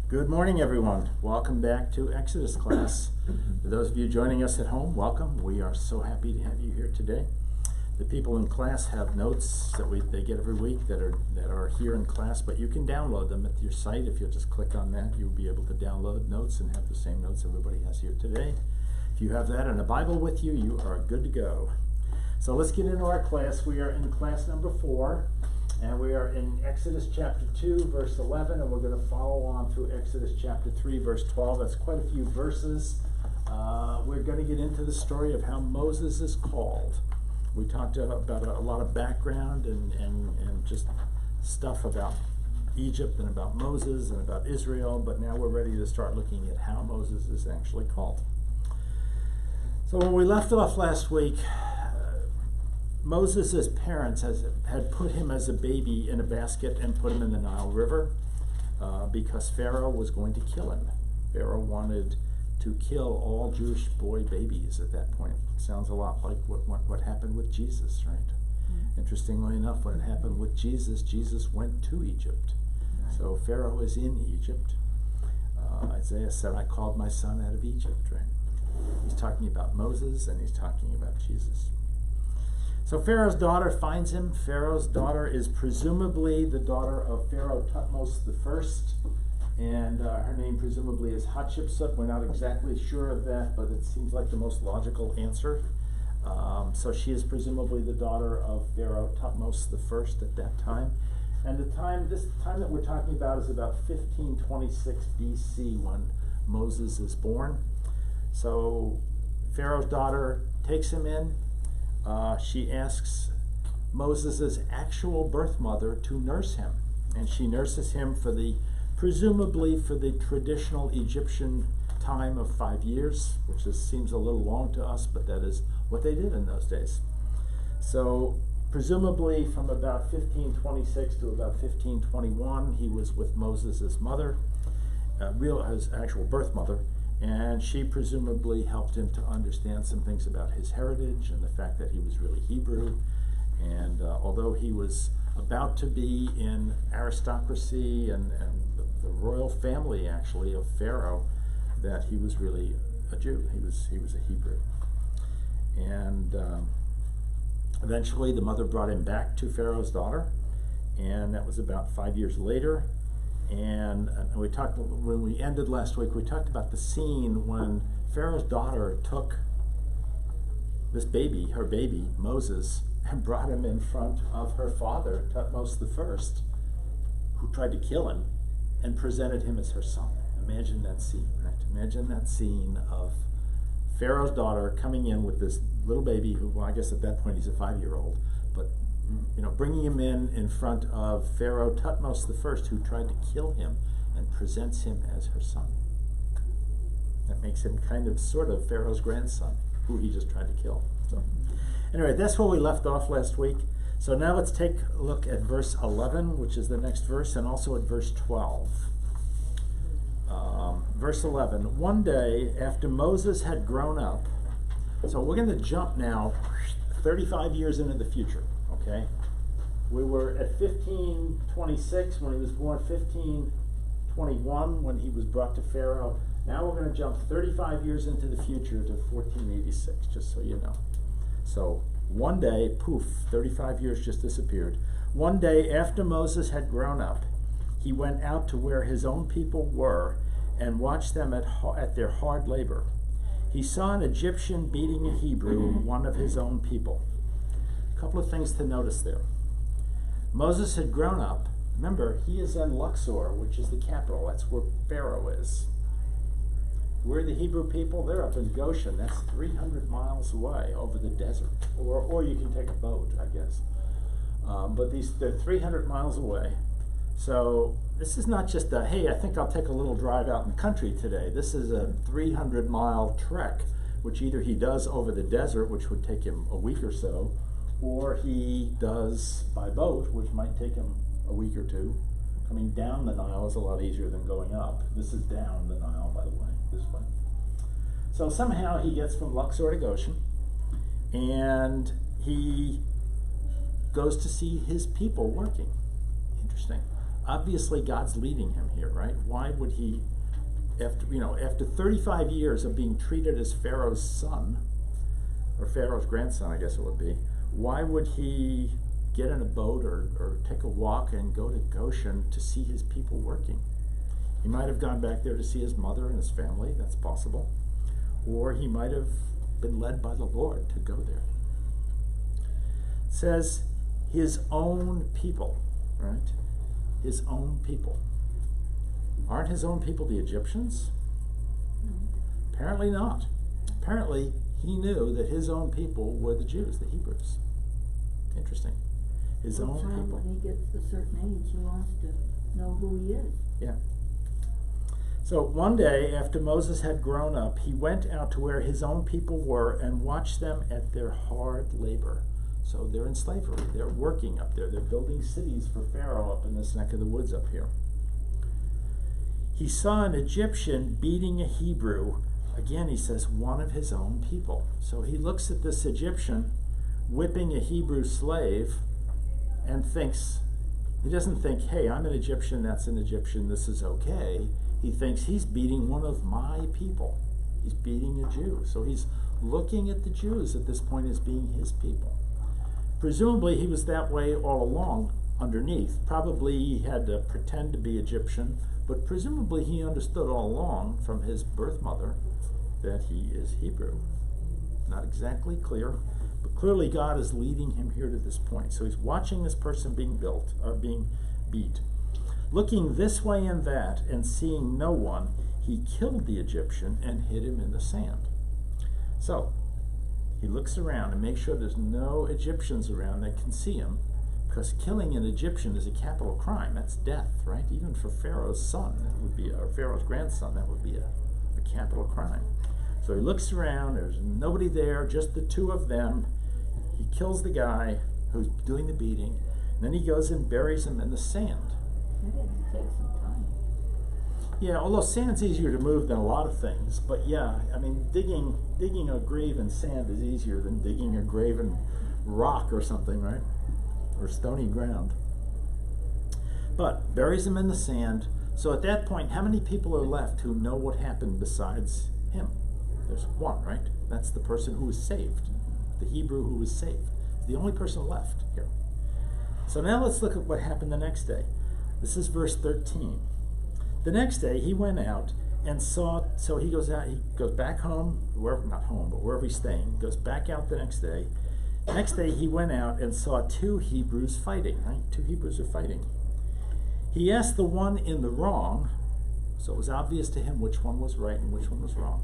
Good morning, everyone. Welcome back to Exodus class. For those of you joining us at home, welcome. We are so happy to have you here today. The people in class have notes that they get every week that are here in class, but you can download them at your site. If you'll just click on that, you'll be able to download notes and have the same notes everybody has here today. If you have that and a Bible with you, you are good to go. So let's get into our class. We are in class number 4. And we are in Exodus chapter 2, verse 11, and we're going to follow on through Exodus chapter 3, verse 12. That's quite a few verses. We're going to get into the story of how Moses is called. We talked about a lot of background and just stuff about Egypt and about Moses and about Israel, but now we're ready to start looking at how Moses is actually called. So when we left off last week, Moses' parents had put him as a baby in a basket and put him in the Nile River because Pharaoh was going to kill him. Pharaoh wanted to kill all Jewish boy babies at that point. Sounds a lot like what happened with Jesus, right? Mm-hmm. Interestingly enough, when it happened with Jesus, Jesus went to Egypt. Right. So Pharaoh is in Egypt. Isaiah said, I called my son out of Egypt, right? He's talking about Moses and he's talking about Jesus. So Pharaoh's daughter finds him. Pharaoh's daughter is presumably the daughter of Pharaoh Thutmose I, and her name presumably is Hatshepsut. We're not exactly sure of that, but it seems like the most logical answer. So she is presumably the daughter of Pharaoh Thutmose I at that time. And this time that we're talking about is about 1526 BC when Moses is born. So Pharaoh's daughter takes him in. She asks Moses' actual birth mother to nurse him, and she nurses him presumably for the traditional Egyptian time of 5 years, which seems a little long to us, but that is what they did in those days. So presumably from about 1526 to about 1521, he was with Moses' mother, his actual birth mother, and she presumably helped him to understand some things about his heritage and the fact that he was really Hebrew. And although he was about to be in aristocracy and the royal family, actually, of Pharaoh, that he was really a Jew. He was a Hebrew. And eventually the mother brought him back to Pharaoh's daughter, and that was about 5 years later. And we talked, when we ended last week, we talked about the scene when Pharaoh's daughter took this baby, her baby, Moses, and brought him in front of her father, Thutmose I, who tried to kill him, and presented him as her son. Imagine that scene, right? Imagine that scene of Pharaoh's daughter coming in with this little baby who, well, I guess at that point he's a 5-year-old, but bringing him in front of Pharaoh Thutmose I, who tried to kill him, and presents him as her son. That makes him sort of Pharaoh's grandson, who he just tried to kill. So, anyway, that's where we left off last week. So now let's take a look at verse 11, which is the next verse, and also at verse 12. Verse 11, one day after Moses had grown up, so we're going to jump now 35 years into the future. Okay, we were at 1526 when he was born, 1521 when he was brought to Pharaoh. Now we're going to jump 35 years into the future to 1486, just so you know. So one day, poof, 35 years just disappeared. One day after Moses had grown up, he went out to where his own people were and watched them at their hard labor. He saw an Egyptian beating a Hebrew, one of his own people. A couple of things to notice there. Moses had grown up. Remember, he is in Luxor, which is the capital. That's where Pharaoh is. Where are the Hebrew people? They're up in Goshen. That's 300 miles away over the desert. Or you can take a boat, I guess. But they're 300 miles away. So this is not just hey, I think I'll take a little drive out in the country today. This is a 300-mile trek, which either he does over the desert, which would take him a week or so, or he does by boat, which might take him a week or two. Coming down the Nile is a lot easier than going up. This is down the Nile, by the way, this way. So somehow he gets from Luxor to Goshen, and he goes to see his people working. Interesting. obviously God's leading him here, right? Why would he, after 35 years of being treated as Pharaoh's son, or Pharaoh's grandson, I guess it would be, why would he get in a boat or take a walk and go to Goshen to see his people working? He might have gone back there to see his mother and his family, that's possible. Or he might have been led by the Lord to go there. It says his own people, right? His own people. Aren't his own people the Egyptians? Apparently not. Apparently he knew that his own people were the Jews, the Hebrews. Interesting. His own people. When he gets a certain age, he wants to know who he is. Yeah. So one day, after Moses had grown up, he went out to where his own people were and watched them at their hard labor. So they're in slavery. They're working up there. They're building cities for Pharaoh up in this neck of the woods up here. He saw an Egyptian beating a Hebrew. Again, he says, one of his own people. So he looks at this Egyptian whipping a Hebrew slave and thinks, he doesn't think, hey, I'm an Egyptian, that's an Egyptian, this is okay. He thinks he's beating one of my people. He's beating a Jew. So he's looking at the Jews at this point as being his people. Presumably he was that way all along underneath. Probably he had to pretend to be Egyptian, but presumably he understood all along from his birth mother that he is Hebrew. Not exactly clear, but clearly God is leading him here to this point. So he's watching this person being beat. Looking this way and that and seeing no one, he killed the Egyptian and hid him in the sand. So he looks around and makes sure there's no Egyptians around that can see him, because killing an Egyptian is a capital crime. That's death, right? Even for Pharaoh's son, that would be, or Pharaoh's grandson, that would be a capital crime. So he looks around, there's nobody there, just the two of them. He kills the guy who's doing the beating, and then he goes and buries him in the sand. That had to take some time. Yeah, although sand's easier to move than a lot of things, but yeah, I mean, digging a grave in sand is easier than digging a grave in rock or something, right? Or stony ground. But buries him in the sand. So at that point, how many people are left who know what happened besides him? There's one, right? That's the person who was saved, the Hebrew who was saved. The only person left here. So now let's look at what happened the next day. This is verse 13. The next day he went out and saw, so he goes back home, not home, but wherever he's staying, goes back out the next day. Next day he went out and saw two Hebrews fighting, right? Two Hebrews are fighting. He asked the one in the wrong, so it was obvious to him which one was right and which one was wrong.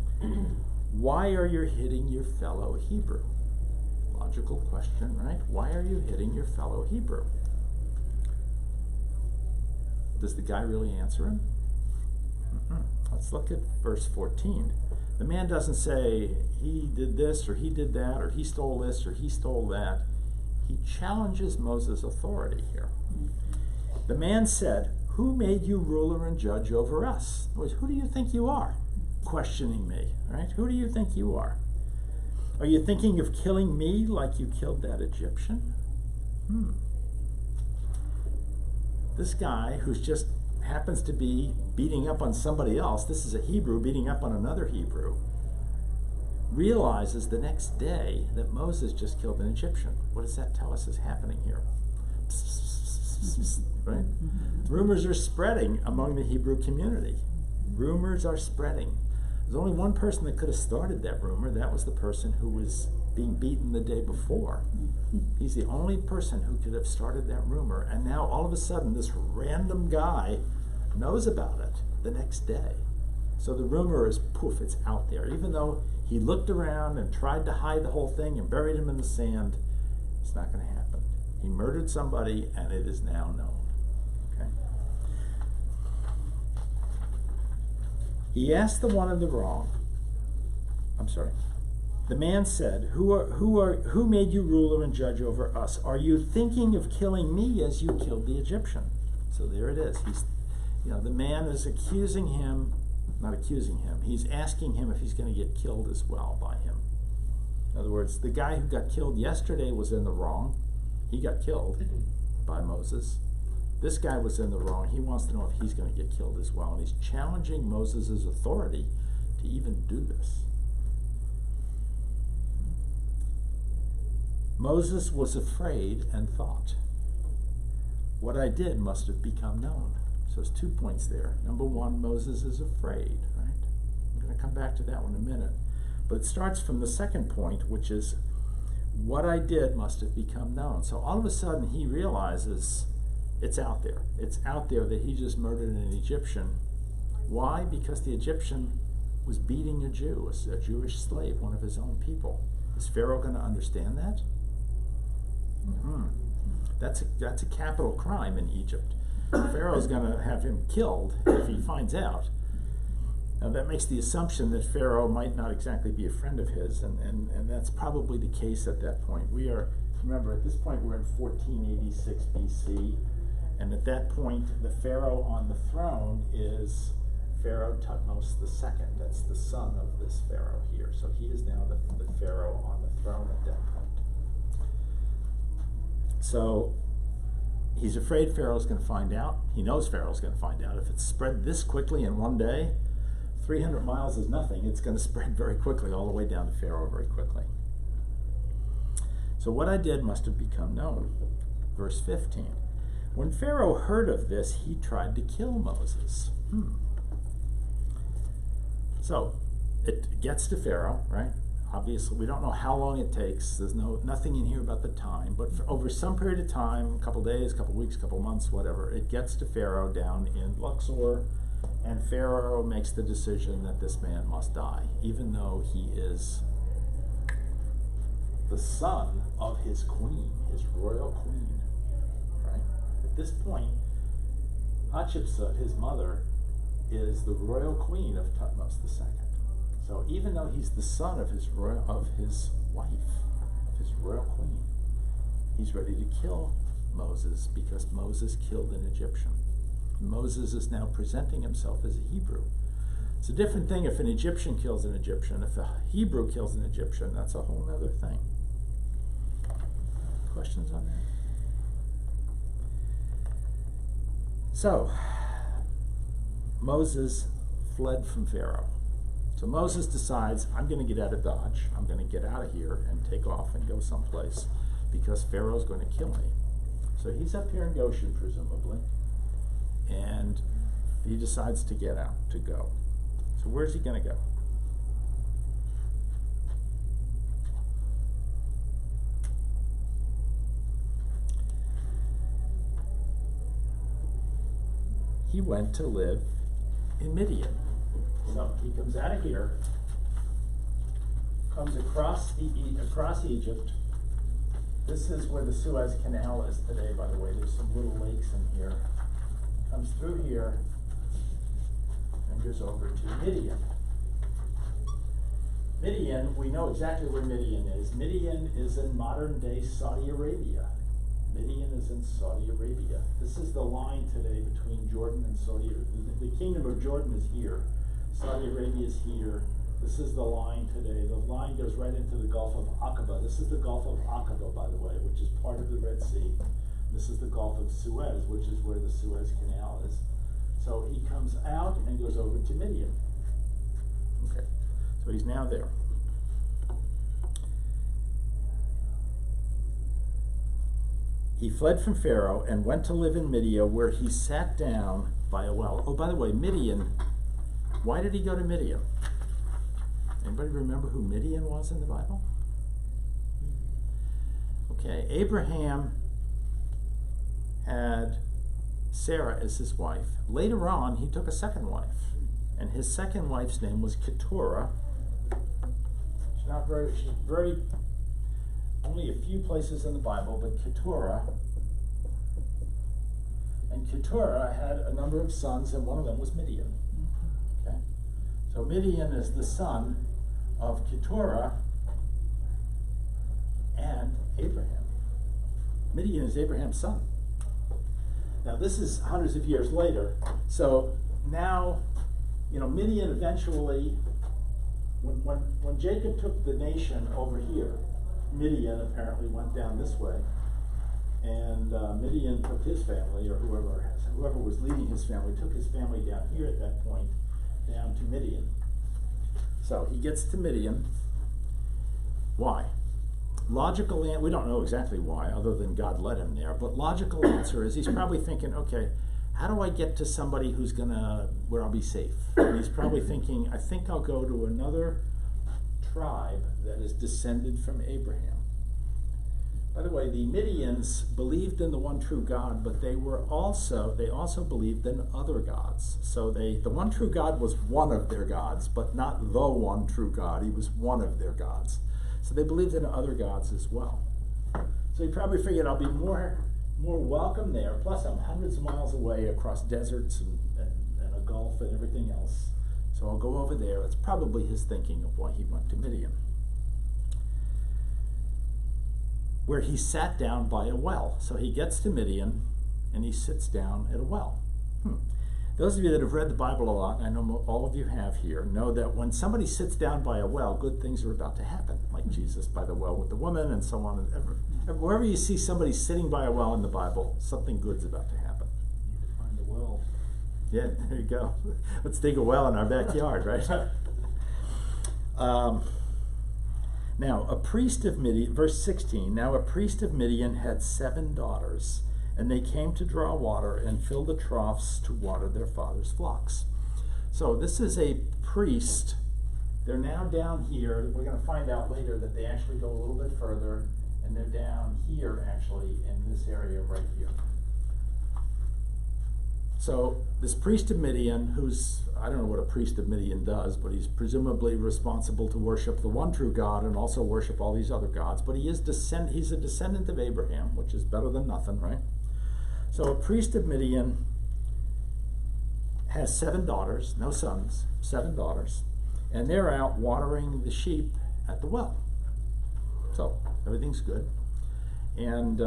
Why are you hitting your fellow Hebrew? Logical question, right? Why are you hitting your fellow Hebrew? Does the guy really answer him? Let's look at verse 14. The man doesn't say he did this or he did that or he stole this or he stole that. He challenges Moses' authority here. The man said, "Who made you ruler and judge over us?" In other words, who do you think you are? Questioning me, right? Who do you think you are? Are you thinking of killing me like you killed that Egyptian? This guy who's just happens to be beating up on somebody else, this is a Hebrew beating up on another Hebrew, realizes the next day that Moses just killed an Egyptian. What does that tell us is happening here? Right? Rumors are spreading among the Hebrew community. Rumors are spreading. There's only one person that could have started that rumor. That was the person who was being beaten the day before. He's the only person who could have started that rumor. And now all of a sudden this random guy knows about it the next day. So the rumor is poof, it's out there. Even though he looked around and tried to hide the whole thing and buried him in the sand, it's not going to happen. He murdered somebody and it is now known. Okay. He asked the one in the wrong. The man said, who made you ruler and judge over us? Are you thinking of killing me as you killed the Egyptian? So there it is. The man is accusing him, not accusing him. He's asking him if he's going to get killed as well by him. In other words, the guy who got killed yesterday was in the wrong. He got killed by Moses. This guy was in the wrong. He wants to know if he's going to get killed as well. And he's challenging Moses' authority to even do this. Moses was afraid and thought, what I did must have become known. So there's 2 points there. Number one, Moses is afraid, right? I'm going to come back to that one in a minute. But it starts from the second point, which is, what I did must have become known. So all of a sudden he realizes it's out there. It's out there that he just murdered an Egyptian. Why? Because the Egyptian was beating a Jew, a Jewish slave, one of his own people. Is Pharaoh going to understand that? Mm-hmm. That's a capital crime in Egypt. Pharaoh's going to have him killed if he finds out. Now that makes the assumption that Pharaoh might not exactly be a friend of his, and that's probably the case at that point. Remember, at this point we're in 1486 BC, and at that point the Pharaoh on the throne is Pharaoh Thutmose II. That's the son of this Pharaoh here. So he is now the Pharaoh on the throne at that point. So he's afraid Pharaoh's going to find out. He knows Pharaoh's going to find out. If it's spread this quickly in one day, 300 miles is nothing. It's going to spread very quickly, all the way down to Pharaoh very quickly. So what I did must have become known. Verse 15. When Pharaoh heard of this, he tried to kill Moses. So it gets to Pharaoh, right? Obviously, we don't know how long it takes. There's nothing in here about the time, but for over some period of time, a couple days, a couple weeks, a couple months, whatever, it gets to Pharaoh down in Luxor, and Pharaoh makes the decision that this man must die, even though he is the son of his queen, his royal queen, right? At this point, Hatshepsut, his mother, is the royal queen of Thutmose II. So even though he's the son of his wife, of his royal queen, he's ready to kill Moses because Moses killed an Egyptian. Moses is now presenting himself as a Hebrew. It's a different thing if an Egyptian kills an Egyptian. If a Hebrew kills an Egyptian, that's a whole other thing. Questions on that? So, Moses fled from Pharaoh. So Moses decides, I'm going to get out of Dodge. I'm going to get out of here and take off and go someplace because Pharaoh's going to kill me. So he's up here in Goshen, presumably, and he decides to get out, to go. So where's he going to go? He went to live in Midian. So he comes out of here, comes across Egypt. This is where the Suez Canal is today, by the way. There's some little lakes in here. Comes through here and goes over to Midian. Midian, we know exactly where Midian is. Midian is in modern-day Saudi Arabia. Midian is in Saudi Arabia. This is the line today between Jordan and Saudi Arabia. The kingdom of Jordan is here. Saudi Arabia is here. This is the line today. The line goes right into the Gulf of Aqaba. This is the Gulf of Aqaba, by the way, which is part of the Red Sea. This is the Gulf of Suez, which is where the Suez Canal is. So he comes out and goes over to Midian. Okay, so he's now there. He fled from Pharaoh and went to live in Midian, where he sat down by a well. Oh, by the way, Midian, why did he go to Midian? Anybody remember who Midian was in the Bible? Okay, Abraham had Sarah as his wife. Later on, he took a second wife, and his second wife's name was Keturah. She's very, only a few places in the Bible, but Keturah. And Keturah had a number of sons, and one of them was Midian. Okay, so Midian is the son of Keturah and Abraham. Midian is Abraham's son. Now this is hundreds of years later. So now, Midian eventually, when Jacob took the nation over here, Midian apparently went down this way. And Midian took his family, or whoever was leading his family, took his family down here at that point, down to Midian. So he gets to Midian. Why? We don't know exactly why, other than God led him there, but logical answer is he's probably thinking, okay, how do I get to somebody where I'll be safe? And he's probably thinking, I think I'll go to another tribe that is descended from Abraham. By the way, the Midians believed in the one true God, but they also believed in other gods. So the one true God was one of their gods, but not the one true God. He was one of their gods. So they believed in other gods as well. So he probably figured I'll be more welcome there. Plus, I'm hundreds of miles away across deserts and a gulf and everything else. So I'll go over there. That's probably his thinking of why he went to Midian, where he sat down by a well. So he gets to Midian and he sits down at a well. Those of you that have read the Bible a lot, and I know all of you have here, know that when somebody sits down by a well, good things are about to happen, like Jesus by the well with the woman and so on. And wherever you see somebody sitting by a well in the Bible, something good's about to happen. You need to find a well. Yeah, there you go. Let's dig a well in our backyard, right? Now, a priest of Midian, verse 16, now a priest of Midian had 7 daughters, and they came to draw water and fill the troughs to water their father's flocks. So this is a priest. They're now down here. We're going to find out later that they actually go a little bit further, and they're down here actually in this area right here. So this priest of Midian, I don't know what a priest of Midian does, but he's presumably responsible to worship the one true God and also worship all these other gods. But he's a descendant of Abraham, which is better than nothing, right? So a priest of Midian has 7 daughters, no sons, 7 daughters, and they're out watering the sheep at the well. So everything's good. And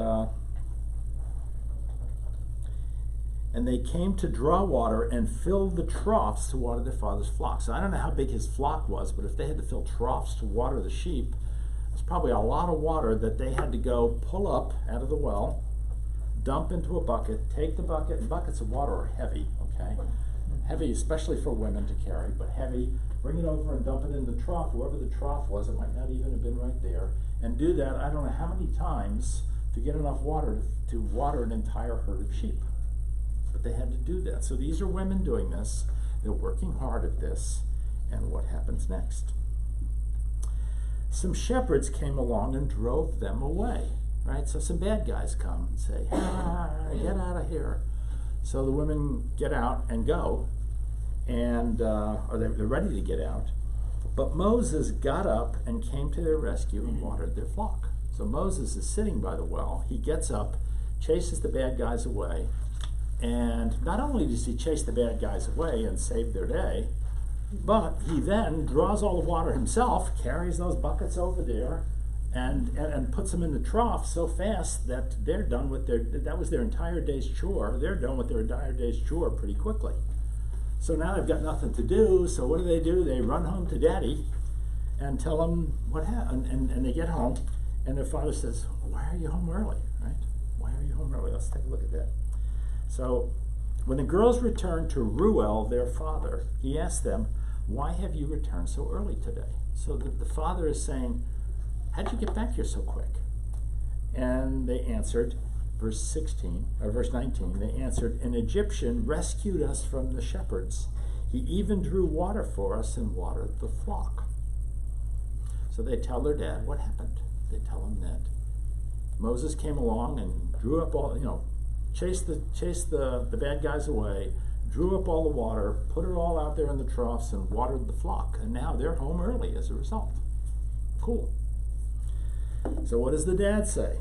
they came to draw water and fill the troughs to water their father's flocks. So I don't know how big his flock was, but if they had to fill troughs to water the sheep, there's probably a lot of water that they had to go pull up out of the well, dump into a bucket, take the bucket, and buckets of water are heavy, okay? Heavy, especially for women to carry, but heavy. Bring it over and dump it in the trough, wherever the trough was. It might not even have been right there. And do that, I don't know how many times, to get enough water to water an entire herd of sheep. But they had to do that. So these are women doing this. They're working hard at this. And what happens next? Some shepherds came along and drove them away. Right? So some bad guys come and say, get out of here. So the women get out and go, and or they're ready to get out. But Moses got up and came to their rescue and watered their flock. So Moses is sitting by the well. He gets up, chases the bad guys away, and not only does he chase the bad guys away and save their day, but he then draws all the water himself, carries those buckets over there, and puts them in the trough so fast that they're done with that was their entire day's chore. They're done with their entire day's chore pretty quickly. So now they've got nothing to do, so what do? They run home to Daddy and tell him what happened, and they get home, and their father says, why are you home early, right? Why are you home early? Let's take a look at that. So when the girls returned to Reuel, their father, he asked them, why have you returned so early today? So the father is saying, how'd you get back here so quick? And they answered, verse 19, they answered, an Egyptian rescued us from the shepherds. He even drew water for us and watered the flock. So they tell their dad what happened. They tell him that Moses came along and drew up all, chased the bad guys away, drew up all the water, put it all out there in the troughs and watered the flock. And now they're home early as a result. Cool. So what does the dad say?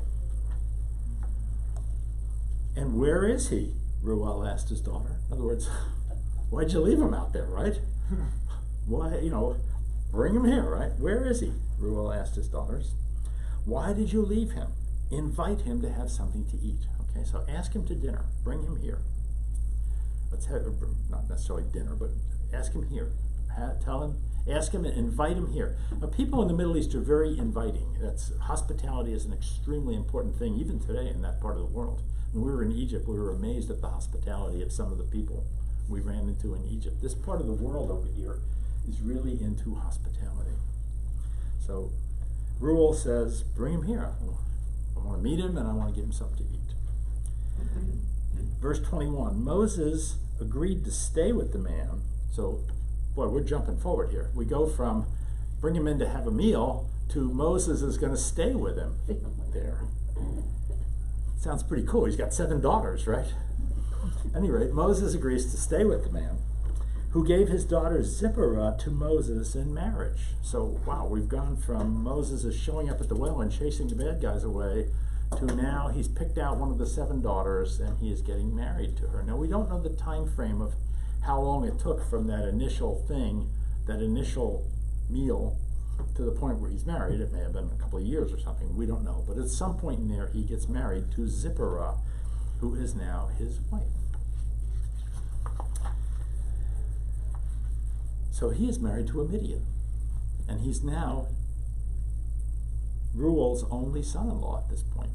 And where is he? Reuel asked his daughter. In other words, why'd you leave him out there, right? Why, bring him here, right? Where is he? Reuel asked his daughters. Why did you leave him? Invite him to have something to eat. Okay, so ask him to dinner. Bring him here. Let's have, not necessarily dinner, but ask him here. Ask him and invite him here. Now, people in the Middle East are very inviting. Hospitality is an extremely important thing, even today in that part of the world. When we were in Egypt, we were amazed at the hospitality of some of the people we ran into in Egypt. This part of the world over here is really into hospitality. So Reuel says, bring him here. I want to meet him and I want to give him something to eat. Verse 21, Moses agreed to stay with the man. So, boy, we're jumping forward here. We go from bring him in to have a meal to Moses is going to stay with him there. Sounds pretty cool. He's got 7 daughters, right? At any rate, Moses agrees to stay with the man who gave his daughter Zipporah to Moses in marriage. So, wow, we've gone from Moses is showing up at the well and chasing the bad guys away to now he's picked out one of the 7 daughters and he is getting married to her. Now, we don't know the time frame of how long it took from that initial thing, that initial meal, to the point where he's married. It may have been a couple of years or something. We don't know. But at some point in there, he gets married to Zipporah, who is now his wife. So he is married to a Midian. And he's now Reuel's only son-in-law at this point.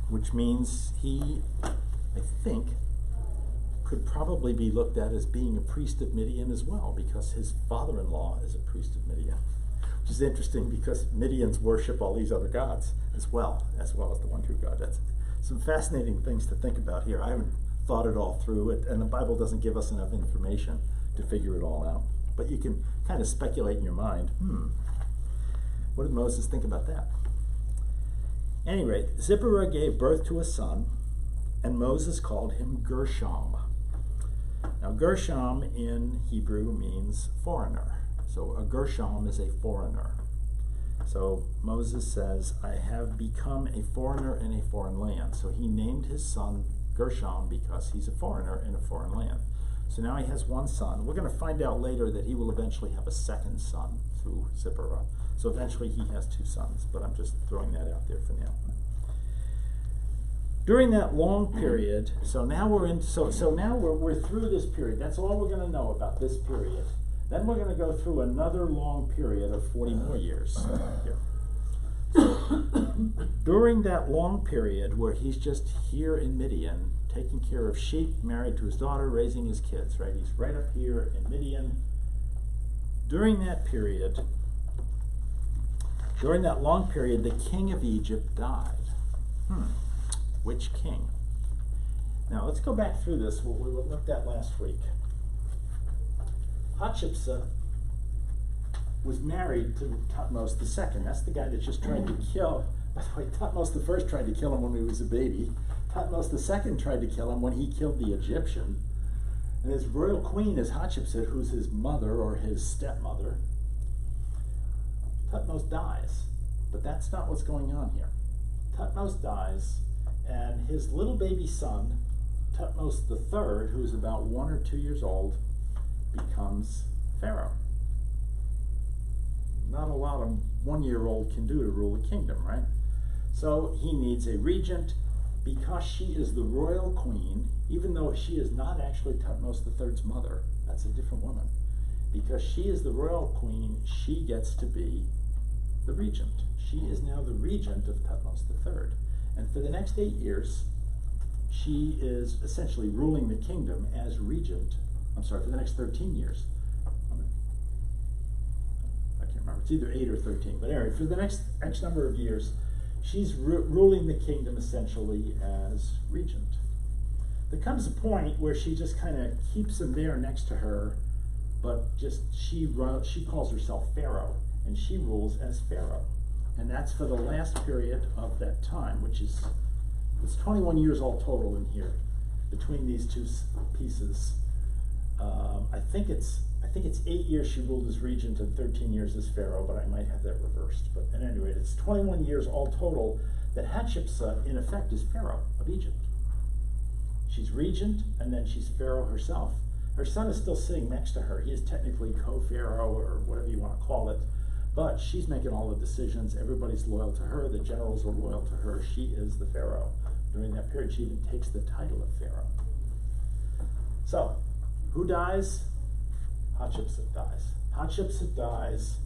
Which means he, I think, could probably be looked at as being a priest of Midian as well, because his father-in-law is a priest of Midian. Which is interesting because Midians worship all these other gods as well as the one true God. That's some fascinating things to think about here. I haven't thought it all through, and the Bible doesn't give us enough information to figure it all out. But you can kind of speculate in your mind, what did Moses think about that? At any rate, Zipporah gave birth to a son, and Moses called him Gershom. Now, Gershom in Hebrew means foreigner. So a Gershom is a foreigner. So Moses says, I have become a foreigner in a foreign land. So he named his son Gershom because he's a foreigner in a foreign land. So now he has one son. We're going to find out later that he will eventually have a second son through Zipporah. So eventually he has 2 sons, but I'm just throwing that out there for now. During that long period, so now we're through this period. That's all we're going to know about this period. Then we're going to go through another long period of 40 more years here. During that long period where he's just here in Midian, taking care of sheep, married to his daughter, raising his kids, right? He's right up here in Midian. During that period, during that long period, the king of Egypt died. Which king? Now let's go back through this, what we looked at last week. Hatshepsut was married to Thutmose II. That's the guy that just tried to kill. By the way, Thutmose I tried to kill him when he was a baby. Thutmose II tried to kill him when he killed the Egyptian. And his royal queen is Hatshepsut, who's his mother or his stepmother. Thutmose dies, but that's not what's going on here. Thutmose dies, and his little baby son, Thutmose III, who's about 1 or 2 years old, becomes Pharaoh. Not a lot a 1-year-old can do to rule a kingdom, right? So he needs a regent. Because she is the royal queen, even though she is not actually Thutmose III's mother, that's a different woman. Because she is the royal queen, she gets to be the regent. She is now the regent of Thutmose III. And for the next 8 years, she is essentially ruling the kingdom as regent. I'm sorry, for the next 13 years. I can't remember, it's either 8 or 13. But anyway, for the next X number of years, she's ruling the kingdom essentially as regent. There comes a point where she just kind of keeps him there next to her, but just she calls herself Pharaoh, and she rules as Pharaoh. And that's for the last period of that time, which is, it's 21 years all total in here, between these 2 pieces. I think it's 8 years she ruled as regent and 13 years as Pharaoh, but I might have that reversed. But at any rate, it's 21 years all total that Hatshepsut, in effect, is Pharaoh of Egypt. She's regent, and then she's Pharaoh herself. Her son is still sitting next to her. He is technically co-Pharaoh, or whatever you want to call it, but she's making all the decisions. Everybody's loyal to her. The generals are loyal to her. She is the Pharaoh. During that period, she even takes the title of Pharaoh. So, who dies? Hatshepsut dies. Hatshepsut dies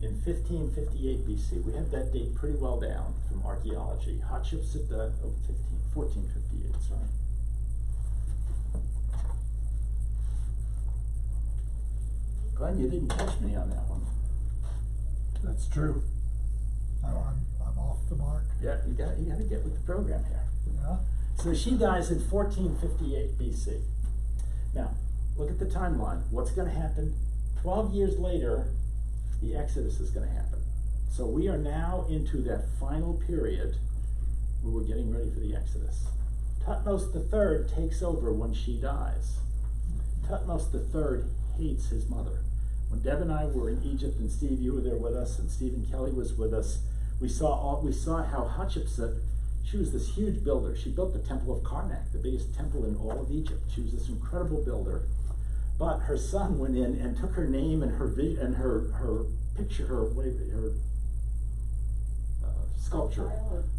in 1558 BC. We have that date pretty well down from archaeology. Hatshepsut died, 1458, sorry. Glenn, you didn't catch me on that one. That's true. I'm off the mark. Yeah, you gotta get with the program here. Yeah. So she dies in 1458 BC. Now, look at the timeline. What's going to happen? 12 years later, the Exodus is going to happen. So we are now into that final period where we're getting ready for the Exodus. Thutmose III takes over when she dies. Thutmose III hates his mother. When Deb and I were in Egypt, and Steve, you were there with us, and Stephen Kelly was with us, we saw how Hatshepsut, she was this huge builder. She built the Temple of Karnak, the biggest temple in all of Egypt. She was this incredible builder. But her son went in and took her name and her picture, her sculpture.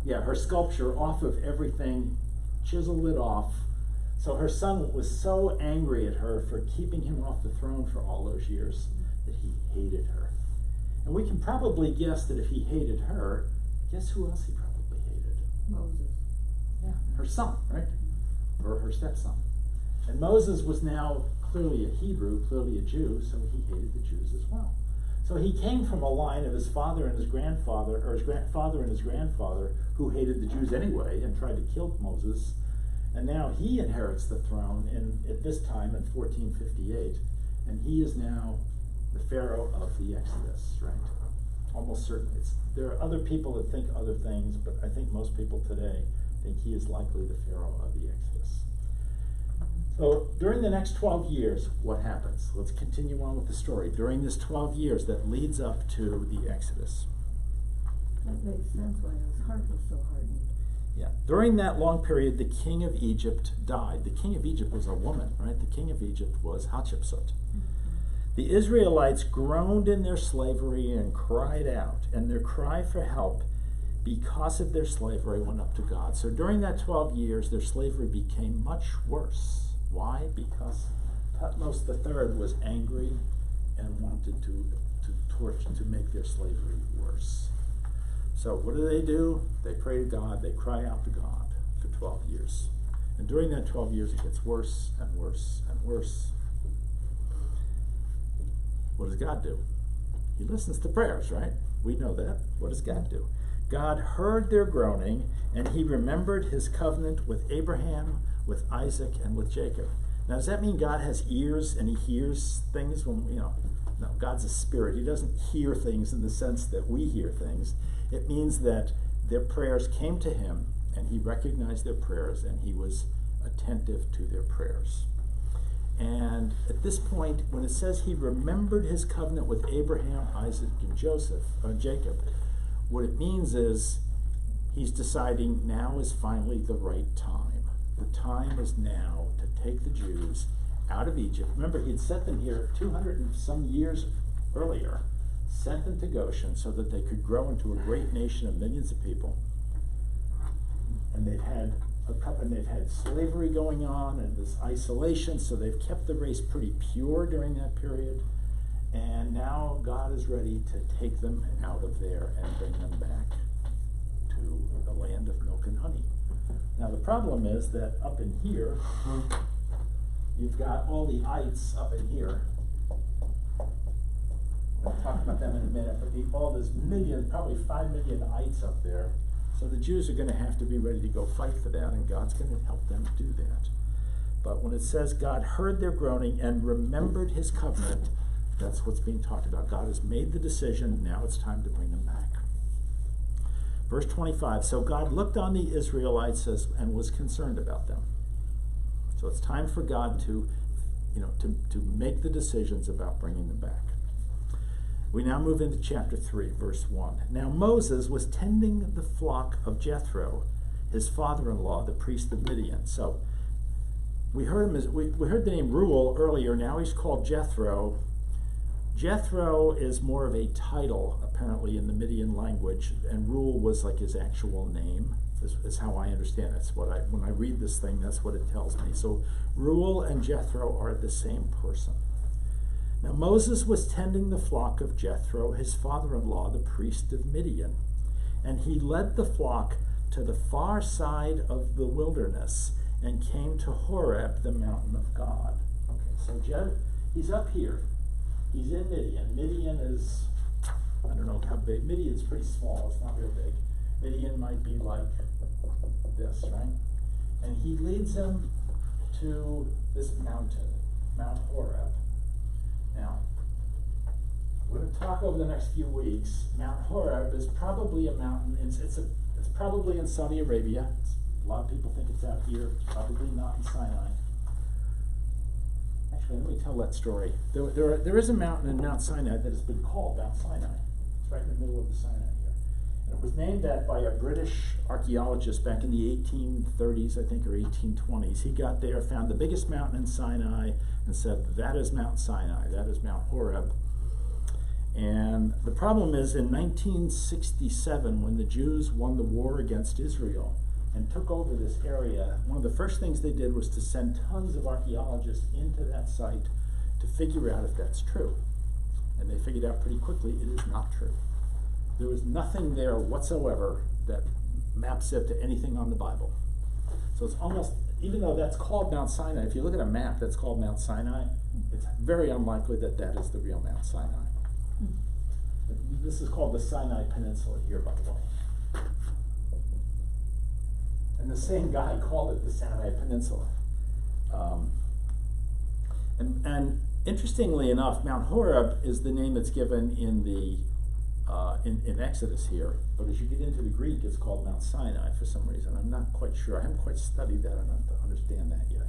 Yeah, her sculpture off of everything, chiseled it off. So her son was so angry at her for keeping him off the throne for all those years that he hated her. And we can probably guess that if he hated her, guess who else he probably hated? Moses. Yeah, her son, right? Or her stepson. And Moses was now clearly a Hebrew, clearly a Jew, so he hated the Jews as well. So he came from a line of his father and his grandfather, or his father and his grandfather, who hated the Jews anyway and tried to kill Moses. And now he inherits the throne at this time in 1458, and he is now the Pharaoh of the Exodus, right? Almost certainly. There are other people that think other things, but I think most people today think he is likely the Pharaoh of the Exodus. So during the next 12 years, what happens? Let's continue on with the story. During this 12 years that leads up to the Exodus. That makes sense why his heart was so hardened. Yeah. During that long period, the king of Egypt died. The king of Egypt was a woman, right? The king of Egypt was Hatshepsut. The Israelites groaned in their slavery and cried out, and their cry for help because of their slavery went up to God. So during that 12 years, their slavery became much worse. Why? Because Thutmose III was angry and wanted to make their slavery worse. So what do? They pray to God, they cry out to God for 12 years. And during that 12 years, it gets worse and worse and worse. What does God do? He listens to prayers, right? We know that. What does God do? God heard their groaning, and he remembered his covenant with Abraham, with Isaac, and with Jacob. Now, does that mean God has ears and he hears things when, no, God's a spirit. He doesn't hear things in the sense that we hear things. It means that their prayers came to him, and he recognized their prayers, and he was attentive to their prayers. And at this point, when it says he remembered his covenant with Abraham, Isaac, and Jacob, what it means is he's deciding now is finally the right time. The time is now to take the Jews out of Egypt. Remember, he had sent them here 200 and some years earlier, sent them to Goshen so that they could grow into a great nation of millions of people. And they've had slavery going on and this isolation, so they've kept the race pretty pure during that period. And now God is ready to take them out of there and bring them back to the land of milk and honey. Now the problem is that up in here, you've got all the ites up in here. We'll talk about them in a minute, but all this probably 5 million ites up there. So the Jews are going to have to be ready to go fight for that, and God's going to help them do that. But when it says God heard their groaning and remembered his covenant, that's what's being talked about. God has made the decision, now it's time to bring them back. Verse 25, so God looked on the Israelites and was concerned about them. So it's time for God to make the decisions about bringing them back. We now move into chapter 3, verse 1. Now Moses was tending the flock of Jethro, his father-in-law, the priest of Midian. So we heard the name Reuel earlier. Now he's called Jethro. Jethro is more of a title, apparently, in the Midian language, and Reuel was like his actual name, is how I understand it. When I read this thing, that's what it tells me. So Reuel and Jethro are the same person. Now Moses was tending the flock of Jethro, his father-in-law, the priest of Midian, and he led the flock to the far side of the wilderness and came to Horeb, the mountain of God. Okay, so he's up here. He's in Midian. Midian is, I don't know how big. Midian's pretty small. It's not real big. Midian might be like this, right? And he leads him to this mountain, Mount Horeb. Now, we're going to talk over the next few weeks. Mount Horeb is probably a mountain. It's probably in Saudi Arabia. A lot of people think it's out here. Probably not in Sinai. Actually, let me tell that story. There is a mountain in Mount Sinai that has been called Mount Sinai. It's right in the middle of the Sinai here. And it was named that by a British archaeologist back in the 1830s, I think, or 1820s. He got there, found the biggest mountain in Sinai, and said, that is Mount Sinai, that is Mount Horeb. And the problem is, in 1967, when the Jews won the war against Israel and took over this area, one of the first things they did was to send tons of archaeologists into that site to figure out if that's true. And they figured out pretty quickly it is not true. There was nothing there whatsoever that maps it to anything on the Bible. So it's almost, even though that's called Mount Sinai, if you look at a map that's called Mount Sinai, it's very unlikely that that is the real Mount Sinai. This is called the Sinai Peninsula here, by the way. And the same guy called it the Sinai Peninsula. And interestingly enough, Mount Horeb is the name that's given in the in Exodus here, but as you get into the Greek, it's called Mount Sinai for some reason. I'm not quite sure. I haven't quite studied that enough to understand that yet.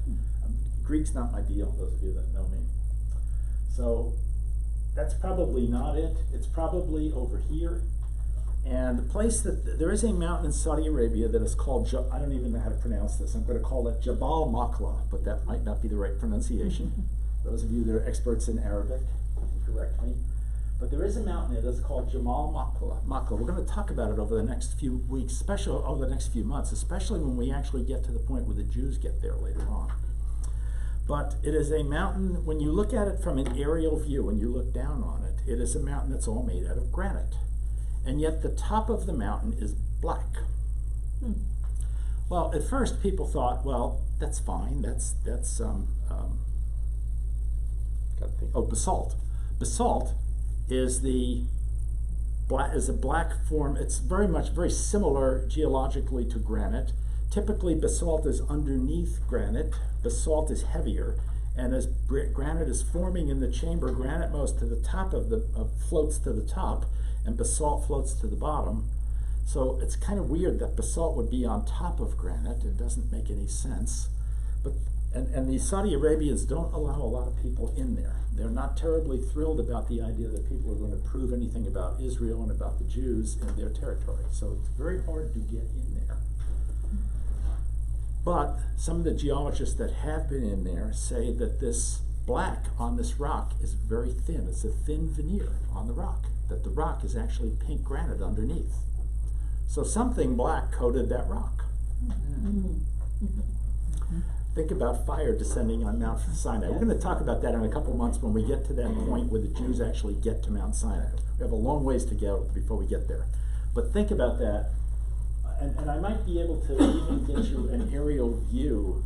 Greek's not my deal, those of you that know me. So that's probably not it. It's probably over here. And the place that, there is a mountain in Saudi Arabia that is called, I don't even know how to pronounce this. I'm going to call it Jabal Maqla, but that might not be the right pronunciation. Those of you that are experts in Arabic can correct me. But there is a mountain there that's called Jabal Maqla. We're going to talk about it over the next few weeks, especially over the next few months, especially when we actually get to the point where the Jews get there later on. But it is a mountain, when you look at it from an aerial view, when you look down on it, it is a mountain that's all made out of granite. And yet the top of the mountain is black. Well, at first people thought, well, that's fine. That's basalt. Basalt is a black form. It's very similar geologically to granite. Typically, basalt is underneath granite. Basalt is heavier, and as granite is forming in the chamber, granite moves to the top floats to the top, and basalt floats to the bottom. So it's kind of weird that basalt would be on top of granite. It doesn't make any sense. And the Saudi Arabians don't allow a lot of people in there. They're not terribly thrilled about the idea that people are going to prove anything about Israel and about the Jews in their territory. So it's very hard to get in there. But some of the geologists that have been in there say that this black on this rock is very thin. It's a thin veneer on the rock, that the rock is actually pink granite underneath. So something black coated that rock. Think about fire descending on Mount Sinai. We're going to talk about that in a couple months when we get to that point where the Jews actually get to Mount Sinai. We have a long ways to go before we get there. But think about that. And I might be able to even get you an aerial view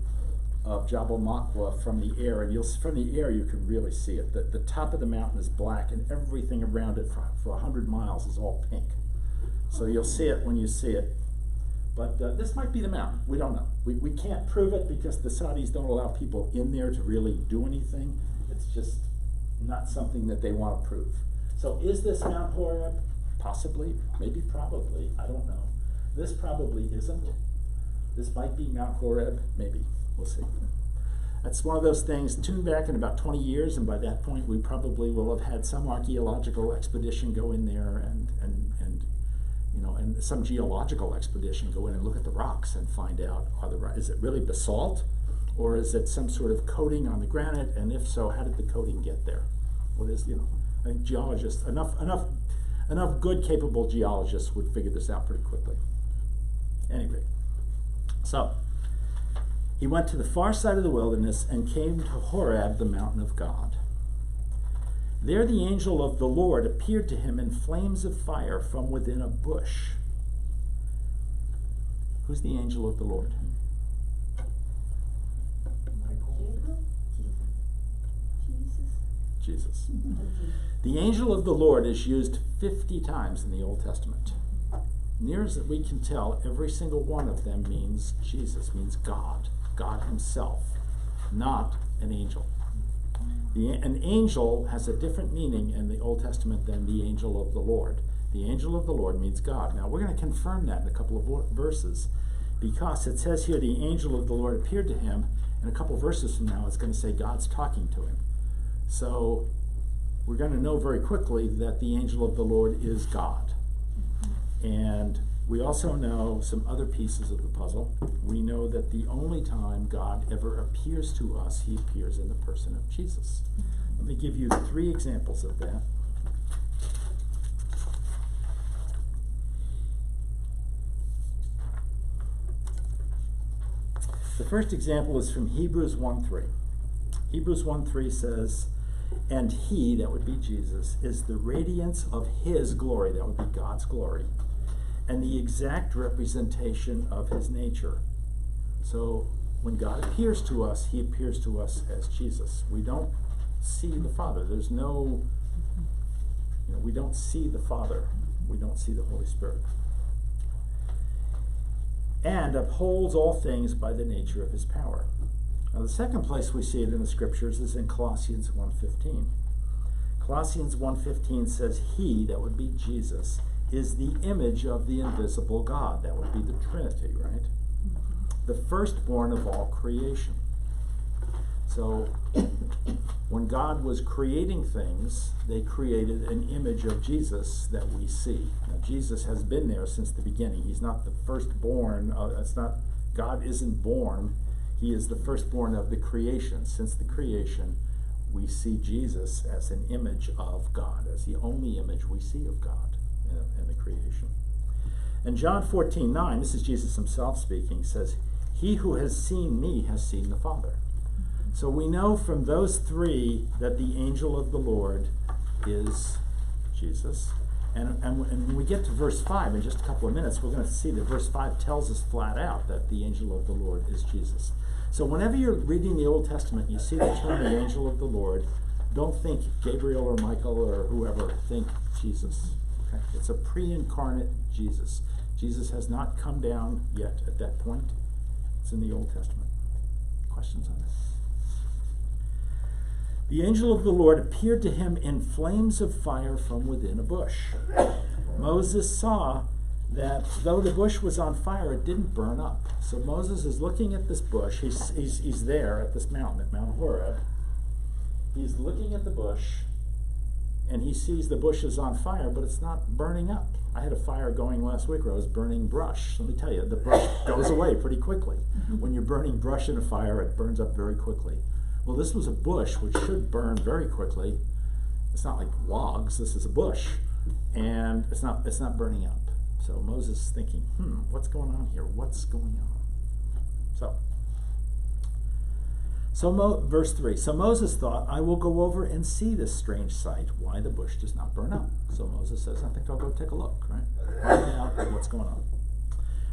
of Jabal Maqla from the air. And from the air, you can really see it. The top of the mountain is black, and everything around it for 100 miles is all pink. So you'll see it when you see it. But this might be the mountain. We don't know. We can't prove it because the Saudis don't allow people in there to really do anything. It's just not something that they want to prove. So is this Mount Horeb? Possibly, maybe, probably. I don't know. This probably isn't. This might be Mount Horeb, maybe. We'll see. That's one of those things. Tune back in about 20 years, and by that point, we probably will have had some archaeological expedition go in there and some geological expedition go in and look at the rocks and find out, is it really basalt, or is it some sort of coating on the granite? And if so, how did the coating get there? What is, I think geologists, enough good, capable geologists would figure this out pretty quickly. Anyway, so he went to the far side of the wilderness and came to Horeb, the mountain of God. There the angel of the Lord appeared to him in flames of fire from within a bush. Who's the angel of the Lord? Gabriel? Jesus. Jesus. The angel of the Lord is used 50 times in the Old Testament. Near as we can tell, every single one of them means Jesus, means God, God himself, not an angel. An angel has a different meaning in the Old Testament than the angel of the Lord. The angel of the Lord means God. Now we're going to confirm that in a couple of verses, because it says here the angel of the Lord appeared to him, and a couple of verses from now it's going to say God's talking to him. So we're going to know very quickly that the angel of the Lord is God. And we also know some other pieces of the puzzle. We know that the only time God ever appears to us, he appears in the person of Jesus. Let me give you 3 examples of that. The first example is from Hebrews 1:3. Hebrews 1:3 says, "And he," that would be Jesus, "is the radiance of his glory," that would be God's glory, "and the exact representation of his nature." So when God appears to us, he appears to us as Jesus. We don't see the Father. There's no, we don't see the Father. We don't see the Holy Spirit. And upholds all things by the nature of his power. Now the second place we see it in the scriptures is in Colossians 1:15. Colossians 1:15 says, "He," that would be Jesus, "is the image of the invisible God." That would be the Trinity, right? The firstborn of all creation. So when God was creating things, they created an image of Jesus that we see. Now Jesus has been there since the beginning. He's not the firstborn. God isn't born. He is the firstborn of the creation. Since the creation, we see Jesus as an image of God, as the only image we see of God in the creation. And John 14:9, this is Jesus himself speaking, says, "He who has seen me has seen the Father." So we know from those 3 that the angel of the Lord is Jesus. And when we get to verse 5 in just a couple of minutes, we're going to see that verse 5 tells us flat out that the angel of the Lord is Jesus. So whenever you're reading the Old Testament, you see the term the angel of the Lord, don't think Gabriel or Michael or whoever, think Jesus. Okay? It's a pre-incarnate Jesus. Jesus has not come down yet at that point. It's in the Old Testament. Questions on this? The angel of the Lord appeared to him in flames of fire from within a bush. Moses saw that though the bush was on fire, it didn't burn up. So Moses is looking at this bush. He's there at this mountain, at Mount Horeb. He's looking at the bush, and he sees the bush is on fire, but it's not burning up. I had a fire going last week where I was burning brush. Let me tell you, the brush goes away pretty quickly. When you're burning brush in a fire, it burns up very quickly. Well, this was a bush, which should burn very quickly. It's not like logs. This is a bush, and it's not burning up. So Moses is thinking, what's going on here? What's going on? So verse 3, "So Moses thought, I will go over and see this strange sight, why the bush does not burn up." So Moses says, I think I'll go take a look, right? Find out what's going on.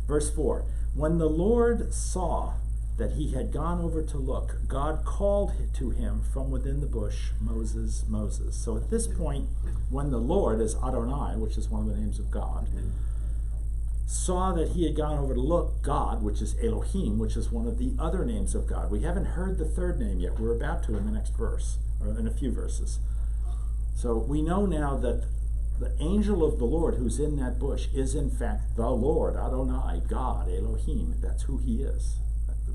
Verse 4, "When the Lord saw that he had gone over to look, God called to him from within the bush, 'Moses, Moses.'" So at this point, when the Lord, is Adonai, which is one of the names of God, saw that he had gone over to look, God, which is Elohim, which is one of the other names of God. We haven't heard the third name yet. We're about to in the next verse, or in a few verses. So we know now that the angel of the Lord who's in that bush is in fact the Lord, Adonai, God, Elohim. That's who he is.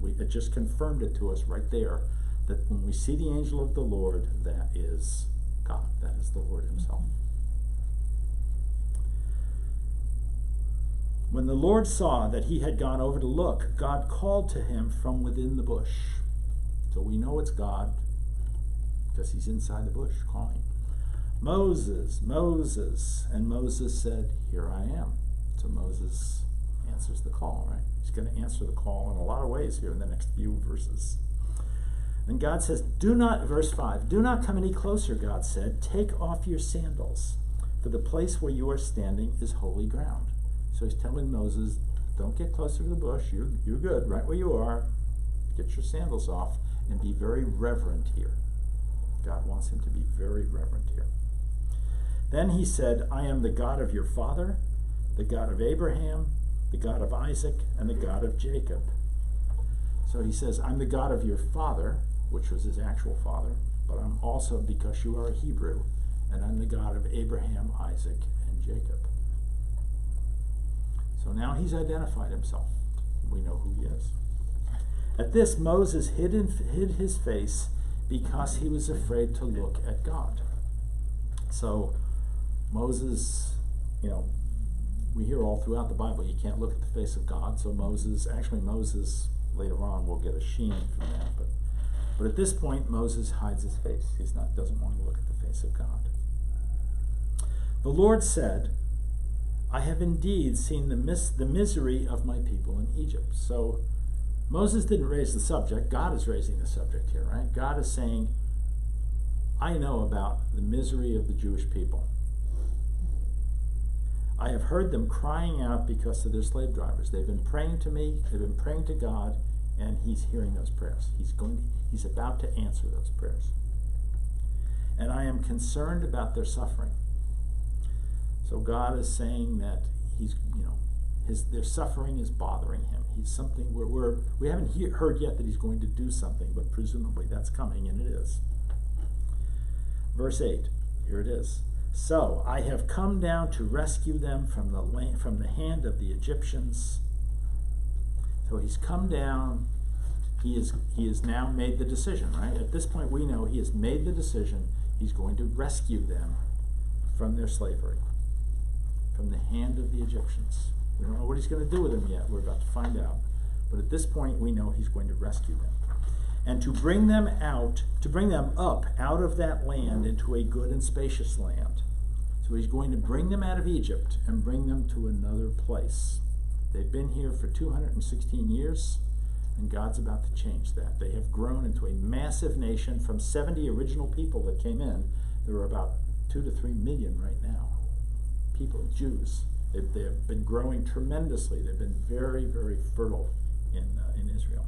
It just confirmed it to us right there, that when we see the angel of the Lord, that is God. That is the Lord himself. "When the Lord saw that he had gone over to look, God called to him from within the bush." So we know it's God because he's inside the bush calling, "Moses, Moses." And Moses said, "Here I am." So Moses answers the call, right? He's going to answer the call in a lot of ways here in the next few verses. And God says, do not, verse 5, do not come any closer, God said. Take off your sandals, for the place where you are standing is holy ground. So he's telling Moses, don't get closer to the bush. You're good right where you are. Get your sandals off and be very reverent here. God wants him to be very reverent here. Then he said, I am the God of your father, the God of Abraham, the God of Isaac, and the God of Jacob. So he says, I'm the God of your father, which was his actual father, but I'm also, because you are a Hebrew, and I'm the God of Abraham, Isaac, and Jacob. So now he's identified himself. We know who he is. At this, Moses hid his face because he was afraid to look at God. So Moses, we hear all throughout the Bible, you can't look at the face of God. So Moses, later on, will get a sheen from that. But at this point, Moses hides his face. Doesn't want to look at the face of God. The Lord said, I have indeed seen the misery of my people in Egypt. So Moses didn't raise the subject. God is raising the subject here, right? God is saying, I know about the misery of the Jewish people. I have heard them crying out because of their slave drivers. They've been praying to me, they've been praying to God, and he's hearing those prayers. He's about to answer those prayers. And I am concerned about their suffering. So God is saying that their suffering is bothering him. He's something we haven't heard yet that he's going to do something, but presumably that's coming, and it is. Verse 8, here it is. So I have come down to rescue them from the hand of the Egyptians. So he's come down. He has now made the decision, right? At this point, we know he has made the decision. He's going to rescue them from their slavery, from the hand of the Egyptians. We don't know what he's going to do with them yet. We're about to find out. But at this point, we know he's going to rescue them. And to bring them up out of that land into a good and spacious land. So he's going to bring them out of Egypt and bring them to another place. They've been here for 216 years, and God's about to change that. They have grown into a massive nation. From 70 original people that came in, there are about 2 to 3 million right now. People, Jews. They have been growing tremendously. They've been very, very fertile in Israel.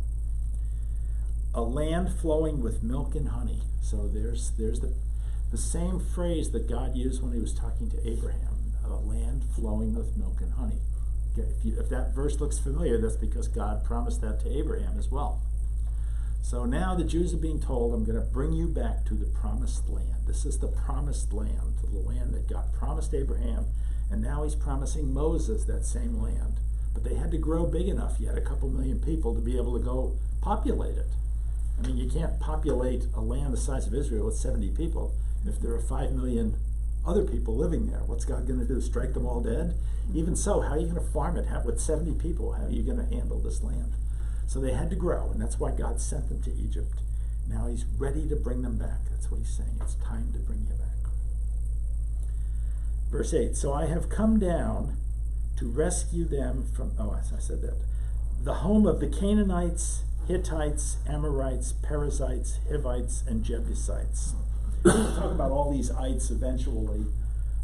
A land flowing with milk and honey. So there's the same phrase that God used when he was talking to Abraham. A land flowing with milk and honey. If that verse looks familiar, that's because God promised that to Abraham as well. So now the Jews are being told, I'm going to bring you back to the promised land. This is the promised land, the land that God promised Abraham, and now he's promising Moses that same land. But they had to grow big enough yet, a couple million people, to be able to go populate it. I mean, you can't populate a land the size of Israel with 70 people if there are 5 million other people living there. What's God going to do, strike them all dead? Even so, how are you going to farm it with 70 people? How are you going to handle this land? So they had to grow, and that's why God sent them to Egypt. Now he's ready to bring them back. That's what he's saying. It's time to bring you back. Verse 8, so I have come down to rescue them from, I said that, the home of the Canaanites, Hittites, Amorites, Perizzites, Hivites, and Jebusites. We'll talk about all these ites eventually,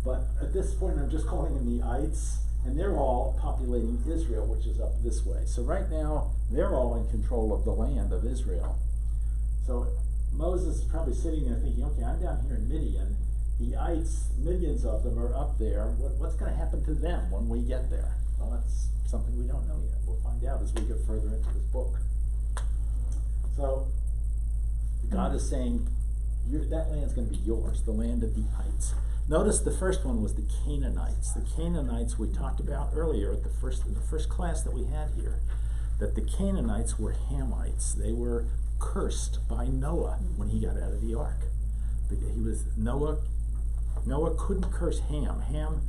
but at this point I'm just calling them the ites, and they're all populating Israel, which is up this way. So right now, they're all in control of the land of Israel. So Moses is probably sitting there thinking, okay, I'm down here in Midian. The ites, millions of them are up there. What's going to happen to them when we get there? Well, that's something we don't know yet. We'll find out as we get further into this book. So God is saying, that land's going to be yours, the land of the ites. Notice the first one was the Canaanites. The Canaanites we talked about earlier in the first class that we had here, that the Canaanites were Hamites. They were cursed by Noah when he got out of the ark. Noah couldn't curse Ham. Ham,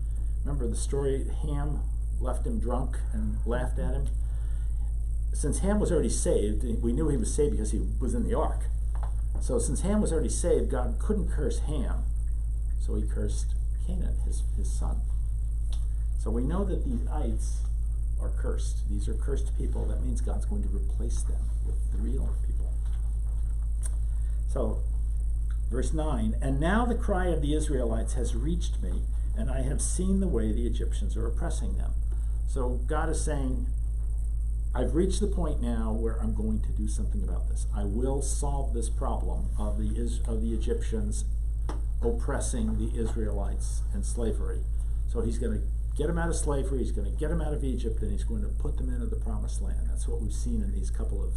remember the story, Ham left him drunk and laughed at him? Since Ham was already saved, we knew he was saved because he was in the ark. So since Ham was already saved, God couldn't curse Ham. So he cursed Canaan, his son. So we know that the ites are cursed. These are cursed people. That means God's going to replace them with the real people. So, verse 9, and now the cry of the Israelites has reached me, and I have seen the way the Egyptians are oppressing them. So God is saying, I've reached the point now where I'm going to do something about this. I will solve this problem of the Egyptians oppressing the Israelites in slavery. So he's going to get them out of slavery, he's going to get them out of Egypt, and he's going to put them into the promised land. That's what we've seen in these couple of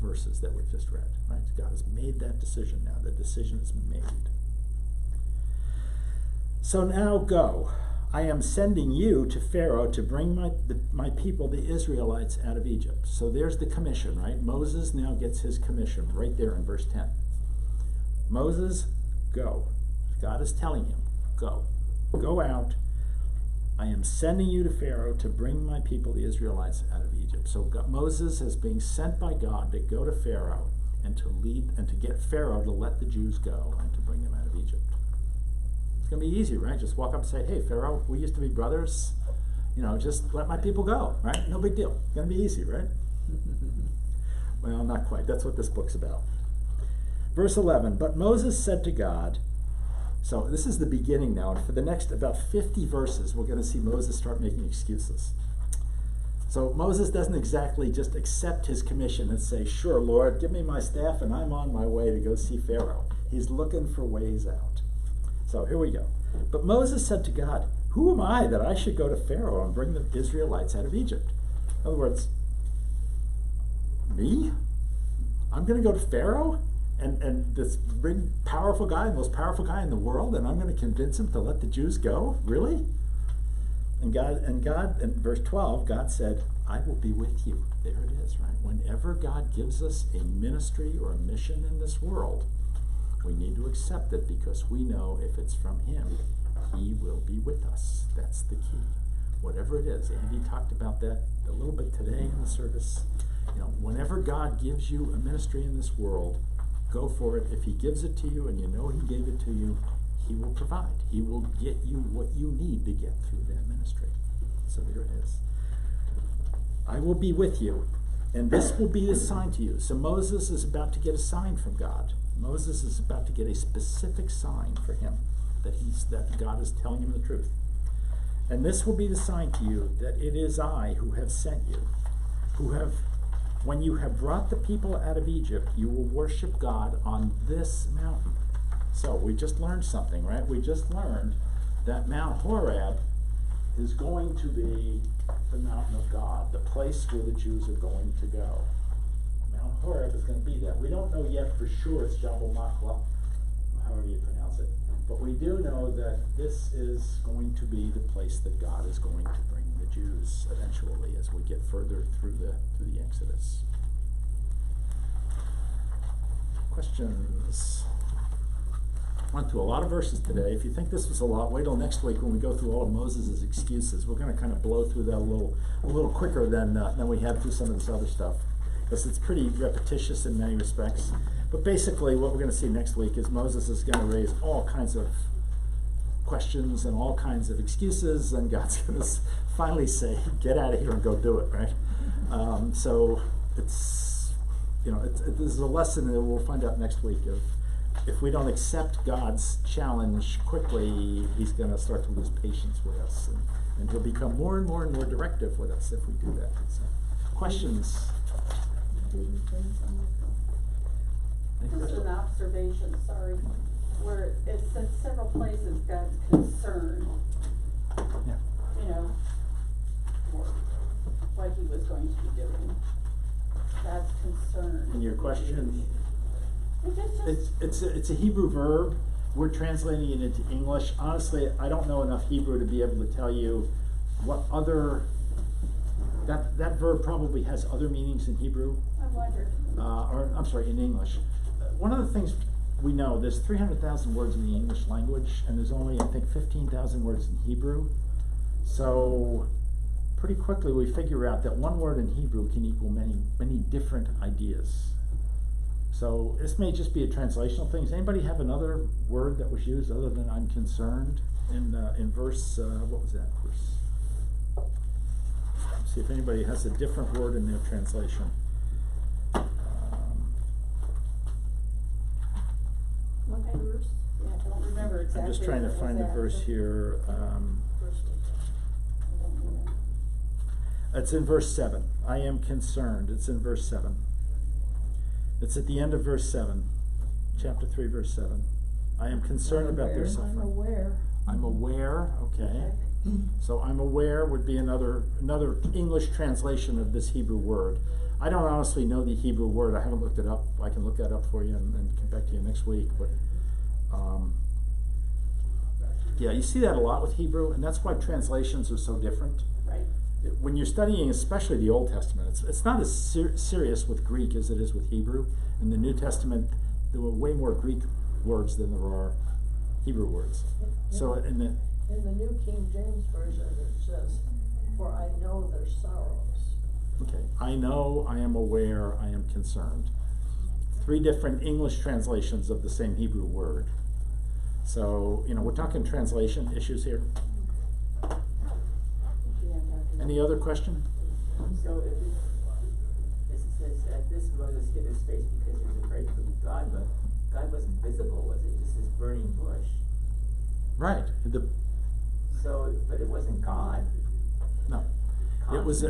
verses that we've just read, right? God has made that decision now. The decision is made. So now go. I am sending you to Pharaoh to bring my people, the Israelites, out of Egypt. So there's the commission, right? Moses now gets his commission right there in verse 10. Moses, go. God is telling him, go. Go out. I am sending you to Pharaoh to bring my people, the Israelites, out of Egypt. So Moses is being sent by God to go to Pharaoh and to lead and to get Pharaoh to let the Jews go and to bring them out of Egypt. It's going to be easy, right? Just walk up and say, hey, Pharaoh, we used to be brothers. Just let my people go, right? No big deal. It's going to be easy, right? Well, not quite. That's what this book's about. Verse 11, but Moses said to God, so this is the beginning now, and for the next about 50 verses, we're going to see Moses start making excuses. So Moses doesn't exactly just accept his commission and say, sure, Lord, give me my staff and I'm on my way to go see Pharaoh. He's looking for ways out. So here we go. But Moses said to God, who am I that I should go to Pharaoh and bring the Israelites out of Egypt? In other words, me? I'm going to go to Pharaoh? And this big, powerful guy, the most powerful guy in the world, and I'm going to convince him to let the Jews go? Really? And God, in verse 12, God said, I will be with you. There it is, right? Whenever God gives us a ministry or a mission in this world, we need to accept it because we know if it's from Him, He will be with us. That's the key. Whatever it is. Andy talked about that a little bit today in the service. Whenever God gives you a ministry in this world, go for it. If He gives it to you and you know He gave it to you, He will provide. He will get you what you need to get through that ministry. So there it is. I will be with you, and this will be the sign to you. So Moses is about to get a sign from God. Moses is about to get a specific sign for him that God is telling him the truth. And this will be the sign to you that it is I who have sent you, when you have brought the people out of Egypt, you will worship God on this mountain. So we just learned something, right? We just learned that Mount Horeb is going to be the mountain of God, the place where the Jews are going to go. Mount Horeb is going to be that. We don't know yet for sure it's Jabal Machla, however you pronounce it, but we do know that this is going to be the place that God is going to bring the Jews eventually as we get further through the Exodus. Questions? Went through a lot of verses today. If you think this was a lot, wait till next week when we go through all of Moses' excuses. We're going to kind of blow through that a little quicker than we have through some of this other stuff, because it's pretty repetitious in many respects. But basically what we're going to see next week is Moses is going to raise all kinds of questions and all kinds of excuses, and God's going to finally say, get out of here and go do it, right? So this is a lesson that we'll find out next week of, if we don't accept God's challenge quickly, He's going to start to lose patience with us, and He'll become more and more and more directive with us if we do that. So, questions? Just an observation, sorry, where it says several places God's concerned, Yeah. for what He was going to be doing. God's concerned. And your question? It's It's a Hebrew verb. We're translating it into English. Honestly, I don't know enough Hebrew to be able to tell you what other. That verb probably has other meanings in Hebrew. I wonder. In English. One of the things we know, there's 300,000 words in the English language, and there's only, I think, 15,000 words in Hebrew. So pretty quickly we figure out that one word in Hebrew can equal many, many different ideas. So this may just be a translational thing. Does anybody have another word that was used other than "I'm concerned" in verse? What was that verse? Let's see if anybody has a different word in their translation. exactly. I'm just trying to where it was find the at. verse here, it's in verse 7, I am concerned, it's in verse 7. It's at the end of verse 7, chapter 3, verse 7. I am concerned about their I'm suffering. aware. I'm aware, okay. So I'm aware would be another English translation of this Hebrew word. I don't honestly know the Hebrew word. I haven't looked it up. I can look that up for you and come back to you next week. But yeah, you see that a lot with Hebrew, and that's why translations are so different. Right. When you're studying, especially the Old Testament, it's not as serious with Greek as it is with Hebrew. In the New Testament, there were way more Greek words than there are Hebrew words. So in the New King James Version, it says, "For I know their sorrows." okay, I know, I am aware, I am concerned. 3 different English translations of the same Hebrew word. So, we're talking translation issues here. Any other question? So if it says that this Moses hid his face because he was afraid of God, but God wasn't visible, was it? Just this burning bush. Right. But it wasn't God. No. It was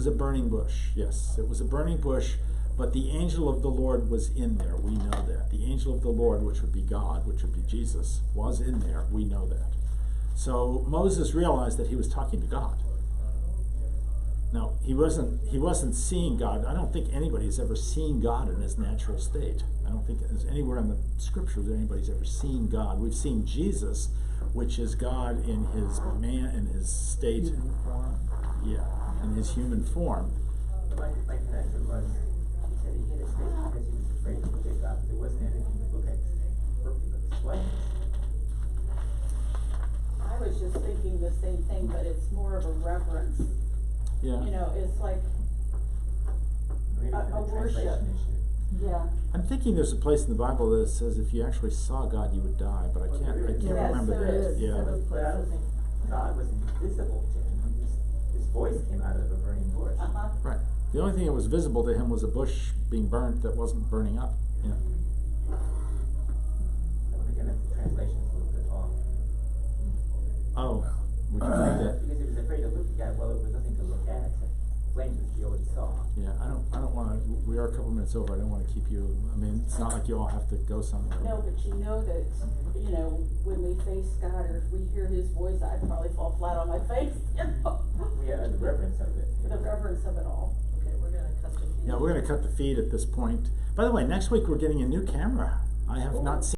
a burning bush. Yes, it was a burning bush, but the angel of the Lord was in there. We know that. The angel of the Lord, which would be God, which would be Jesus, was in there. We know that. So Moses realized that he was talking to God. Now, he wasn't seeing God. I don't think anybody's ever seen God in his natural state. I don't think there's anywhere in the scriptures that anybody's ever seen God. We've seen Jesus, which is God in his state, Human form. yeah, in his human form. My connection was, he said he hid his face because he was afraid to look at God, but there wasn't anything to look at the flames. I was just thinking the same thing, but it's more of a reverence. Yeah. It's like, Maybe it's A a worship. translation issue. yeah. I'm thinking there's a place in the Bible that says if you actually saw God, you would die, but I can't Yes, remember there that. is. Yeah. But I don't think God was invisible to him. His voice came out of a burning bush. Uh-huh. Right. The only thing that was visible to him was a bush being burnt that wasn't burning up. Yeah. So again, the translation's a little bit off. Oh, we can read that. Because he was afraid to look at God, well, there was nothing to look at except flames which he already saw. Yeah, I don't want to. We are a couple minutes over. I don't want to keep you. I mean, it's not like you all have to go somewhere. No, but that, when we face God or if we hear his voice, I'd probably fall flat on my face, We had the reverence of it. The reverence of it all. Okay, we're gonna cut the feed. Yeah, we're going to cut the feed at this point. By the way, next week we're getting a new camera. I have not seen.